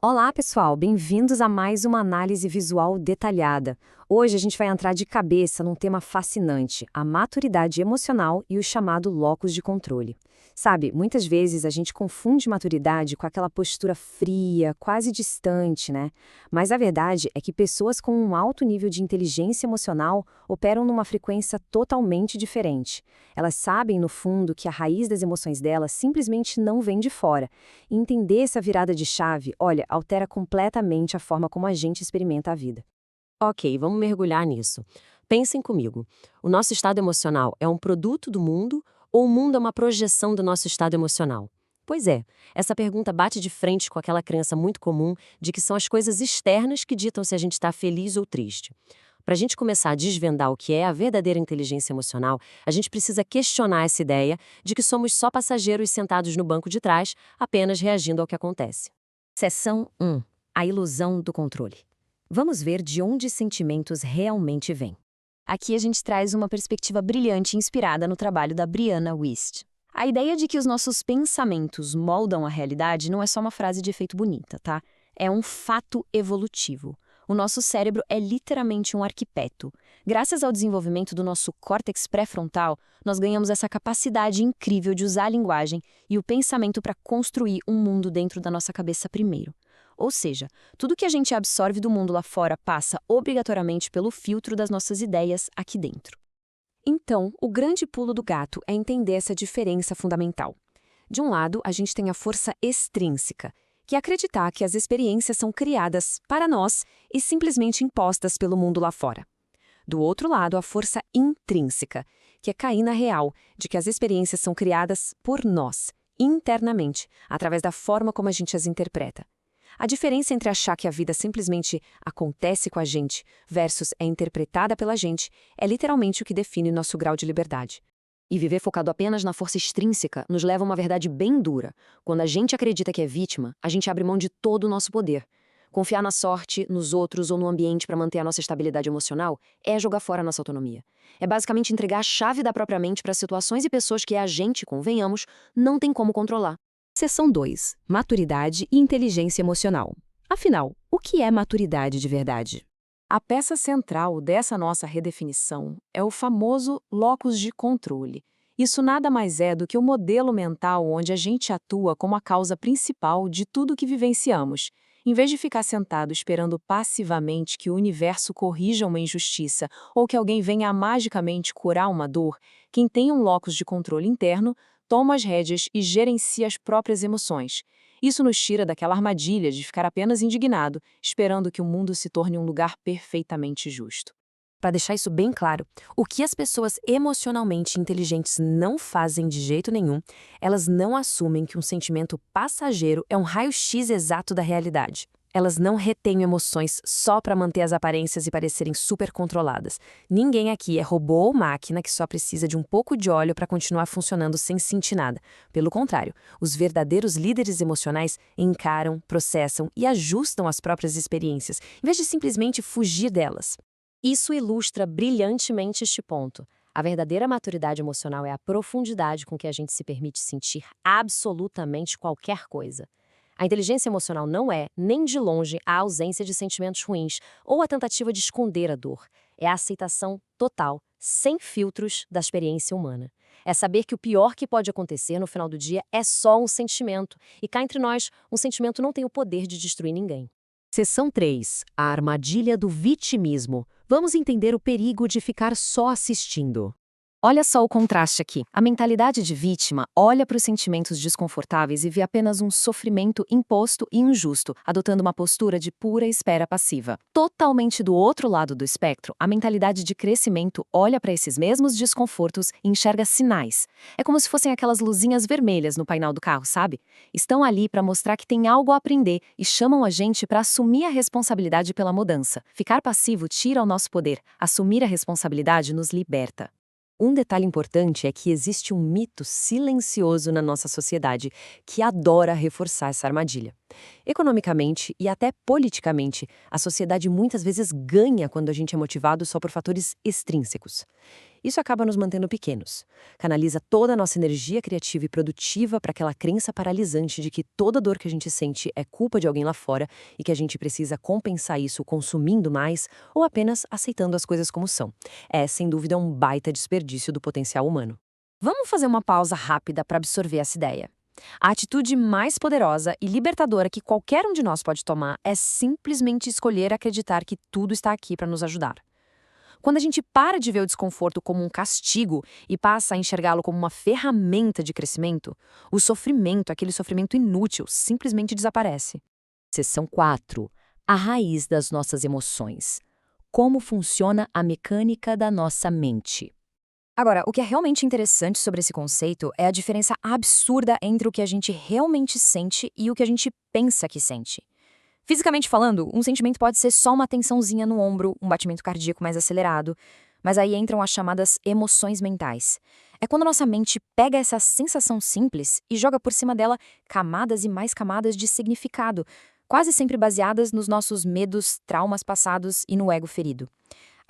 Olá, pessoal, bem-vindos a mais uma análise visual detalhada. Hoje a gente vai entrar de cabeça num tema fascinante, a maturidade emocional e o chamado locus de controle. Sabe, muitas vezes a gente confunde maturidade com aquela postura fria, quase distante, né? Mas a verdade é que pessoas com um alto nível de inteligência emocional operam numa frequência totalmente diferente. Elas sabem, no fundo, que a raiz das emoções delas simplesmente não vem de fora. E entender essa virada de chave, olha, altera completamente a forma como a gente experimenta a vida. Ok, vamos mergulhar nisso. Pensem comigo. O nosso estado emocional é um produto do mundo ou o mundo é uma projeção do nosso estado emocional? Pois é, essa pergunta bate de frente com aquela crença muito comum de que são as coisas externas que ditam se a gente está feliz ou triste. Para a gente começar a desvendar o que é a verdadeira inteligência emocional, a gente precisa questionar essa ideia de que somos só passageiros sentados no banco de trás, apenas reagindo ao que acontece. Seção 1. A ilusão do controle. Vamos ver de onde sentimentos realmente vêm. Aqui a gente traz uma perspectiva brilhante inspirada no trabalho da Brianna Wiest. A ideia de que os nossos pensamentos moldam a realidade não é só uma frase de efeito bonita, tá? É um fato evolutivo. O nosso cérebro é literalmente um arquiteto. Graças ao desenvolvimento do nosso córtex pré-frontal, nós ganhamos essa capacidade incrível de usar a linguagem e o pensamento para construir um mundo dentro da nossa cabeça primeiro. Ou seja, tudo que a gente absorve do mundo lá fora passa obrigatoriamente pelo filtro das nossas ideias aqui dentro. Então, o grande pulo do gato é entender essa diferença fundamental. De um lado, a gente tem a força extrínseca, que é acreditar que as experiências são criadas para nós e simplesmente impostas pelo mundo lá fora. Do outro lado, a força intrínseca, que é cair na real de que as experiências são criadas por nós, internamente, através da forma como a gente as interpreta. A diferença entre achar que a vida simplesmente acontece com a gente versus é interpretada pela gente é literalmente o que define nosso grau de liberdade. E viver focado apenas na força extrínseca nos leva a uma verdade bem dura. Quando a gente acredita que é vítima, a gente abre mão de todo o nosso poder. Confiar na sorte, nos outros ou no ambiente para manter a nossa estabilidade emocional é jogar fora a nossa autonomia. É basicamente entregar a chave da própria mente para situações e pessoas que a gente, convenhamos, não tem como controlar. Seção 2. Maturidade e inteligência emocional. Afinal, o que é maturidade de verdade? A peça central dessa nossa redefinição é o famoso locus de controle. Isso nada mais é do que o modelo mental onde a gente atua como a causa principal de tudo que vivenciamos. Em vez de ficar sentado esperando passivamente que o universo corrija uma injustiça ou que alguém venha a magicamente curar uma dor, quem tem um locus de controle interno toma as rédeas e gerencia as próprias emoções. Isso nos tira daquela armadilha de ficar apenas indignado, esperando que o mundo se torne um lugar perfeitamente justo. Para deixar isso bem claro, o que as pessoas emocionalmente inteligentes não fazem de jeito nenhum, elas não assumem que um sentimento passageiro é um raio-x exato da realidade. Elas não retêm emoções só para manter as aparências e parecerem super controladas. Ninguém aqui é robô ou máquina que só precisa de um pouco de óleo para continuar funcionando sem sentir nada. Pelo contrário, os verdadeiros líderes emocionais encaram, processam e ajustam as próprias experiências, em vez de simplesmente fugir delas. Isso ilustra brilhantemente este ponto. A verdadeira maturidade emocional é a profundidade com que a gente se permite sentir absolutamente qualquer coisa. A inteligência emocional não é, nem de longe, a ausência de sentimentos ruins ou a tentativa de esconder a dor. É a aceitação total, sem filtros, da experiência humana. É saber que o pior que pode acontecer no final do dia é só um sentimento. E cá entre nós, um sentimento não tem o poder de destruir ninguém. Seção 3. A armadilha do vitimismo. Vamos entender o perigo de ficar só assistindo. Olha só o contraste aqui. A mentalidade de vítima olha para os sentimentos desconfortáveis e vê apenas um sofrimento imposto e injusto, adotando uma postura de pura espera passiva. Totalmente do outro lado do espectro, a mentalidade de crescimento olha para esses mesmos desconfortos e enxerga sinais. É como se fossem aquelas luzinhas vermelhas no painel do carro, sabe? Estão ali para mostrar que tem algo a aprender e chamam a gente para assumir a responsabilidade pela mudança. Ficar passivo tira o nosso poder, assumir a responsabilidade nos liberta. Um detalhe importante é que existe um mito silencioso na nossa sociedade que adora reforçar essa armadilha. Economicamente e até politicamente, a sociedade muitas vezes ganha quando a gente é motivado só por fatores extrínsecos. Isso acaba nos mantendo pequenos. Canaliza toda a nossa energia criativa e produtiva para aquela crença paralisante de que toda dor que a gente sente é culpa de alguém lá fora e que a gente precisa compensar isso consumindo mais ou apenas aceitando as coisas como são. É, sem dúvida, um baita desperdício do potencial humano. Vamos fazer uma pausa rápida para absorver essa ideia. A atitude mais poderosa e libertadora que qualquer um de nós pode tomar é simplesmente escolher acreditar que tudo está aqui para nos ajudar. Quando a gente para de ver o desconforto como um castigo e passa a enxergá-lo como uma ferramenta de crescimento, o sofrimento, aquele sofrimento inútil, simplesmente desaparece. Seção 4. A raiz das nossas emoções. Como funciona a mecânica da nossa mente? Agora, o que é realmente interessante sobre esse conceito é a diferença absurda entre o que a gente realmente sente e o que a gente pensa que sente. Fisicamente falando, um sentimento pode ser só uma tensãozinha no ombro, um batimento cardíaco mais acelerado, mas aí entram as chamadas emoções mentais. É quando nossa mente pega essa sensação simples e joga por cima dela camadas e mais camadas de significado, quase sempre baseadas nos nossos medos, traumas passados e no ego ferido.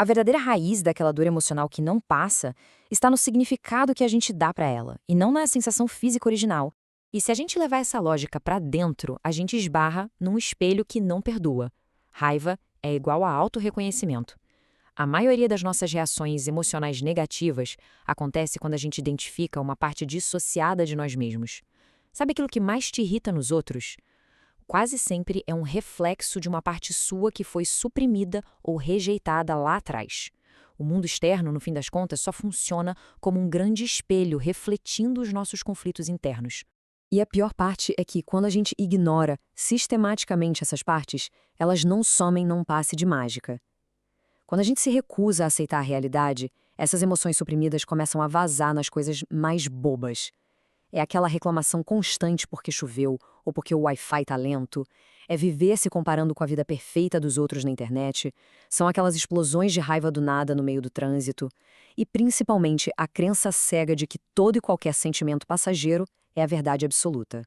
A verdadeira raiz daquela dor emocional que não passa está no significado que a gente dá para ela, e não na sensação física original. E se a gente levar essa lógica para dentro, a gente esbarra num espelho que não perdoa. Raiva é igual a autorreconhecimento. A maioria das nossas reações emocionais negativas acontece quando a gente identifica uma parte dissociada de nós mesmos. Sabe aquilo que mais te irrita nos outros? Quase sempre é um reflexo de uma parte sua que foi suprimida ou rejeitada lá atrás. O mundo externo, no fim das contas, só funciona como um grande espelho refletindo os nossos conflitos internos. E a pior parte é que, quando a gente ignora sistematicamente essas partes, elas não somem num passe de mágica. Quando a gente se recusa a aceitar a realidade, essas emoções suprimidas começam a vazar nas coisas mais bobas. É aquela reclamação constante porque choveu ou porque o Wi-Fi tá lento. É viver se comparando com a vida perfeita dos outros na internet. São aquelas explosões de raiva do nada no meio do trânsito. E, principalmente, a crença cega de que todo e qualquer sentimento passageiro é a verdade absoluta.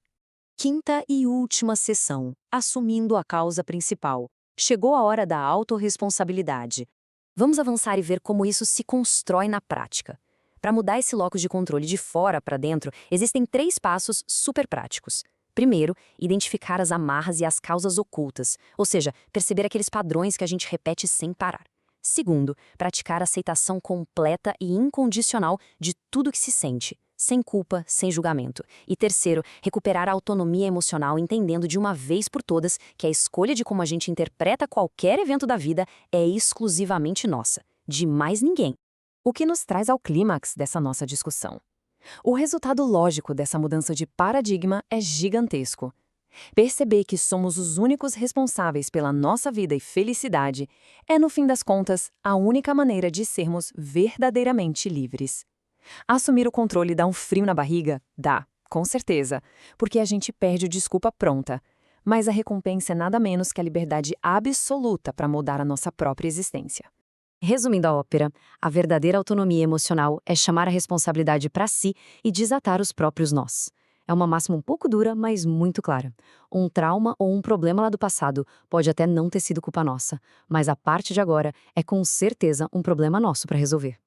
Quinta e última sessão. Assumindo a causa principal. Chegou a hora da autorresponsabilidade. Vamos avançar e ver como isso se constrói na prática. Para mudar esse locus de controle de fora para dentro, existem 3 passos super práticos. Primeiro, identificar as amarras e as causas ocultas, ou seja, perceber aqueles padrões que a gente repete sem parar. Segundo, praticar a aceitação completa e incondicional de tudo que se sente, sem culpa, sem julgamento. E terceiro, recuperar a autonomia emocional, entendendo de uma vez por todas que a escolha de como a gente interpreta qualquer evento da vida é exclusivamente nossa, de mais ninguém. O que nos traz ao clímax dessa nossa discussão. O resultado lógico dessa mudança de paradigma é gigantesco. Perceber que somos os únicos responsáveis pela nossa vida e felicidade é, no fim das contas, a única maneira de sermos verdadeiramente livres. Assumir o controle dá um frio na barriga? Dá, com certeza, porque a gente perde a desculpa pronta. Mas a recompensa é nada menos que a liberdade absoluta para mudar a nossa própria existência. Resumindo a ópera, a verdadeira autonomia emocional é chamar a responsabilidade para si e desatar os próprios nós. É uma máxima um pouco dura, mas muito clara. Um trauma ou um problema lá do passado pode até não ter sido culpa nossa, mas a parte de agora é com certeza um problema nosso para resolver.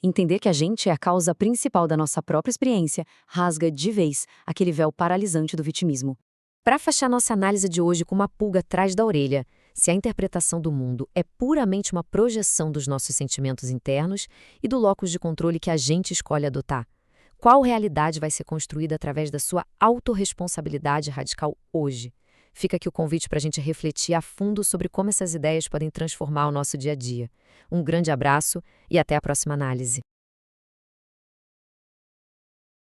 Entender que a gente é a causa principal da nossa própria experiência rasga de vez aquele véu paralisante do vitimismo. Para fechar nossa análise de hoje com uma pulga atrás da orelha, se a interpretação do mundo é puramente uma projeção dos nossos sentimentos internos e do locus de controle que a gente escolhe adotar, qual realidade vai ser construída através da sua autorresponsabilidade radical hoje? Fica aqui o convite para a gente refletir a fundo sobre como essas ideias podem transformar o nosso dia a dia. Um grande abraço e até a próxima análise.